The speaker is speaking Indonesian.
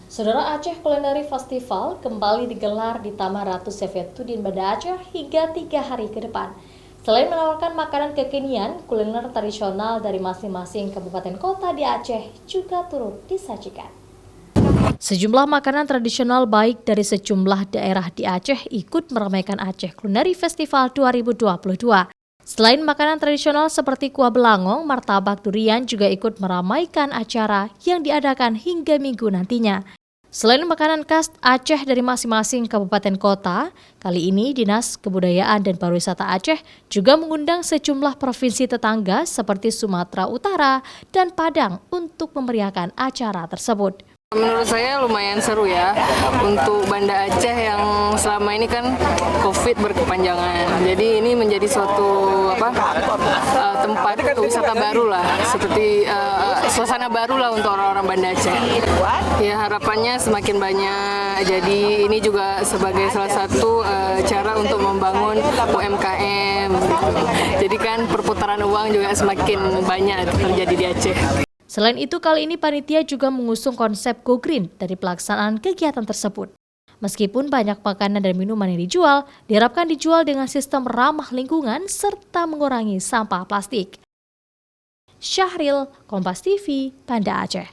Saudara, Aceh Culinary Festival kembali digelar di Taman Ratu Saifuddin Banda Aceh hingga 3 hari ke depan. Selain menawarkan makanan kekinian, kuliner tradisional dari masing-masing kabupaten kota di Aceh juga turut disajikan. Sejumlah makanan tradisional baik dari sejumlah daerah di Aceh ikut meramaikan Aceh Culinary Festival 2022. Selain makanan tradisional seperti kuah belangong, martabak durian juga ikut meramaikan acara yang diadakan hingga Minggu nantinya. Selain makanan khas Aceh dari masing-masing kabupaten kota, kali ini Dinas Kebudayaan dan Pariwisata Aceh juga mengundang sejumlah provinsi tetangga seperti Sumatera Utara dan Padang untuk memeriahkan acara tersebut. Menurut saya lumayan seru ya untuk Banda Aceh yang selama ini kan COVID berkepanjangan. Jadi ini menjadi suatu tempat wisata baru lah, seperti suasana baru lah untuk orang-orang Banda Aceh. Ya harapannya semakin banyak. Jadi ini juga sebagai salah satu cara untuk membangun UMKM. Jadi kan perputaran uang juga semakin banyak terjadi di Aceh. Selain itu, kali ini panitia juga mengusung konsep Go Green dari pelaksanaan kegiatan tersebut. Meskipun banyak makanan dan minuman yang dijual, diharapkan dijual dengan sistem ramah lingkungan serta mengurangi sampah plastik. Syahril, Kompas TV, Banda Aceh.